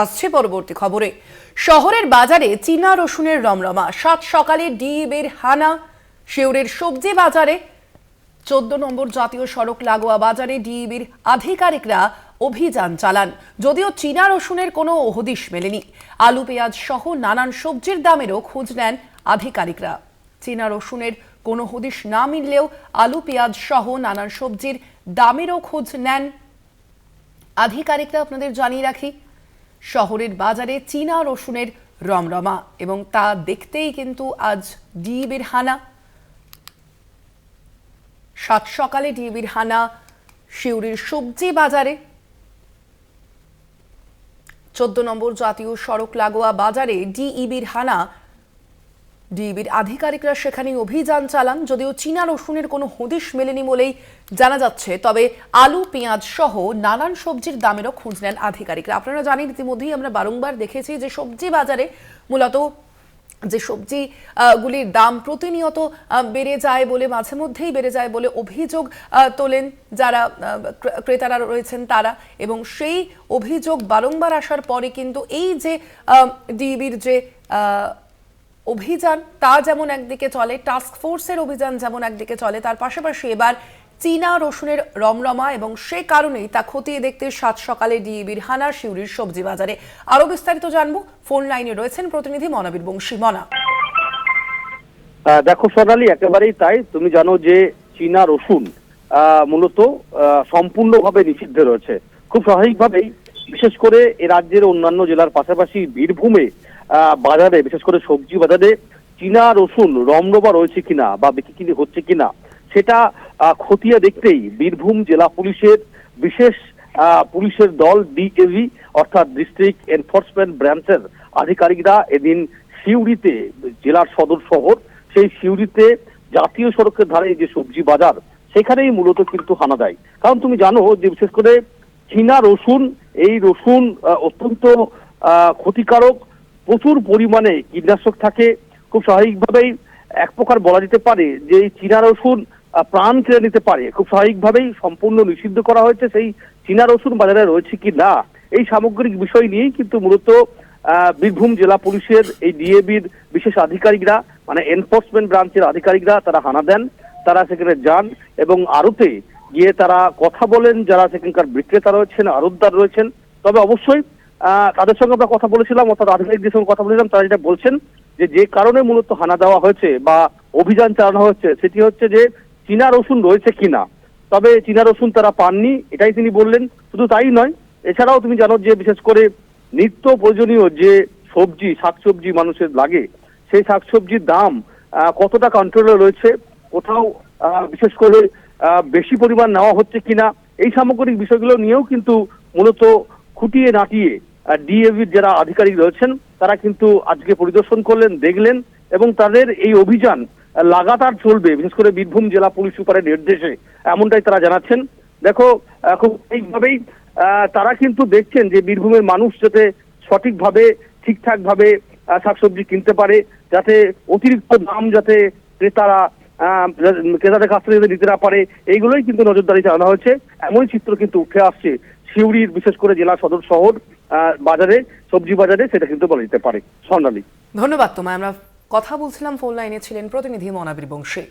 আসছে পরবর্তী খবরে। শহরের বাজারে চীনা রসুনের রমরমা। সাত সকালে ডিএবির হানা। শিউরের সবজি বাজারে 14 নম্বর জাতীয় সড়ক লাগোয়া বাজারে ডিএবির আধিকারিকরা অভিযান চালান। যদিও চীনা রসুনের কোনো হদিশ মেলেনি। আলু পেঁয়াজ সহ নানান সবজির দামেরও খোঁজ নেন আধিকারিকরা। চীনা রসুনের কোনো হদিশ না মিললেও আলু পেঁয়াজ সহ নানান সবজির দামেরও খোঁজ নেন আধিকারিকরা। আপনাদের জানিয়ে রাখি, শহরের বাজারে চীনা রসুনের রমরমা এবং তা দেখতেই কিন্তু আজ ডিএবির হানা। সাত সকালে ডিএবির হানা শিউরির সবজি বাজারে। 14 নম্বর জাতীয় সড়ক লাগোয়া বাজারে ডিইবির হানা। ডিএবির আধিকারিকরা সেখানে অভিযান চালান। যদিও চীনা রসুনের কোনো হদিশ মেলেনি বলেই জানা যাচ্ছে, তবে আলু পেঁয়াজ সহ নানান সবজির দামেরও খোঁজ নেন আধিকারিকরা। আপনারা জানেন, ইতিমধ্যেই আমরা বারংবার দেখেছি যে সবজি বাজারে মূলত যে সবজি গুলির দাম প্রতিনিয়ত বেড়ে যায় বলে, মাঝে মধ্যেই বেড়ে যায় বলে অভিযোগ তোলেন যারা ক্রেতারা রয়েছেন তারা, এবং সেই অভিযোগ বারংবার আসার পরে কিন্তু এই যে ডিএবির যে অভিযান তা যেমন একদিকে চলে, টাস্ক ফোর্সের অভিযান যেমন একদিকে চলে, তার পাশাপাশি এবার চীনা রসুনের রমরমা, এবং সে কারণেই তা খতিয়ে দেখতে সাত সকালে ডিএবির হানা শিউরির সবজি বাজারে। আরো বিস্তারিত জানবো, ফোন লাইনে রয়েছেন প্রতিনিধি মনাবীর বংশী। মনা, দেখো সোনালী, একেবারেই তাই। তুমি জানো যে চীনা রসুন মূলত সম্পূর্ণভাবে নিষিদ্ধ রয়েছে। খুব স্বাভাবিকভাবেই বিশেষ করে এ রাজ্যের অন্যান্য জেলার পাশাপাশি বীরভূমে বাজারে, বিশেষ করে সবজি বাজারে চীনা রসুন রমরমা রয়েছে কিনা বা বিক্রি হচ্ছে কিনা সেটা খতিয়ে দেখতেই বীরভূম জেলা পুলিশের বিশেষ পুলিশের দল ডিএভি অর্থাৎ ডিস্ট্রিক্ট এনফোর্সমেন্ট ব্রাঞ্চের আধিকারিকরা এদিন সিউড়িতে, জেলার সদর শহর সেই সিউড়িতে জাতীয় সড়কের ধারে যে সবজি বাজার সেখানেই মূলত কিন্তু হানা দেয়। কারণ তুমি জানো যে বিশেষ করে চীনা রসুন, এই রসুন অত্যন্ত ক্ষতিকারক, প্রচুর পরিমাণে কীটনাশক থাকে। খুব স্বাভাবিকভাবেই এক প্রকার বলা যেতে পারে যে এই চীনা রসুন প্রাণ কেড়ে নিতে পারে। খুব স্বাভাবিকভাবেই সম্পূর্ণ নিষিদ্ধ করা হয়েছে। সেই চীনা রসুন বাজারে রয়েছে কি না এই সামগ্রিক বিষয় নিয়েই কিন্তু মূলত বীরভূম জেলা পুলিশের এই ডিএবির বিশেষ আধিকারিকরা, মানে এনফোর্সমেন্ট ব্রাঞ্চের আধিকারিকরা তারা হানা দেন। তারা সেখানে যান এবং আড়তে গিয়ে তারা কথা বলেন যারা সেখানকার বিক্রেতা রয়েছেন, আড়তদার রয়েছেন। তবে অবশ্যই তাদের সঙ্গে আমরা কথা বলেছিলাম, অর্থাৎ আধিকারিকদের সঙ্গে কথা বলেছিলাম। তারা যেটা বলছেন যে কারণে মূলত হানা দেওয়া হয়েছে বা অভিযান চালানো হচ্ছে সেটি হচ্ছে যে চীনা রসুন রয়েছে কিনা। তবে চীনা রসুন তারা পাননি, এটাই তিনি বললেন। শুধু তাই নয়, এছাড়াও তুমি জানো যে বিশেষ করে নিত্য প্রয়োজনীয় যে সবজি, শাকসবজি মানুষের লাগে, সেই শাকসবজির দাম কতটা কন্ট্রোলে রয়েছে, কোথাও বিশেষ করে বেশি পরিমাণ নেওয়া হচ্ছে কিনা, এই সামগ্রিক বিষয়গুলো নিয়েও কিন্তু মূলত খুঁটিয়ে নাটিয়ে ডিএভির যারা আধিকারিক রয়েছেন তারা কিন্তু আজকে পরিদর্শন করলেন, দেখলেন, এবং তাদের এই অভিযান লাগাতার চলবে, বিশেষ করে বীরভূম জেলা পুলিশ সুপারের নির্দেশে, এমনটাই তারা জানাচ্ছেন। দেখো, খুব এইভাবেই তারা কিন্তু দেখছেন যে বীরভূমের মানুষ যাতে সঠিকভাবে ঠিকঠাকভাবে শাকসবজি কিনতে পারে, যাতে অতিরিক্ত দাম যাতে ক্রেতাদের কাছ থেকে নিতে না পারে, এইগুলোই কিন্তু নজরদারি চালানো হয়েছে। এমনই চিত্র কিন্তু উঠে আসছে সিউড়ির বিশেষ করে জেলা সদর শহর বাজারে, সবজি বাজারে, সেটা কিন্তু বলা যেতে পারে। স্বর্ণালী, ধন্যবাদ তোমায়। আমরা কথা বলছিলাম, ফোন লাইনে ছিলেন প্রতিনিধি মনাবীর বংশী।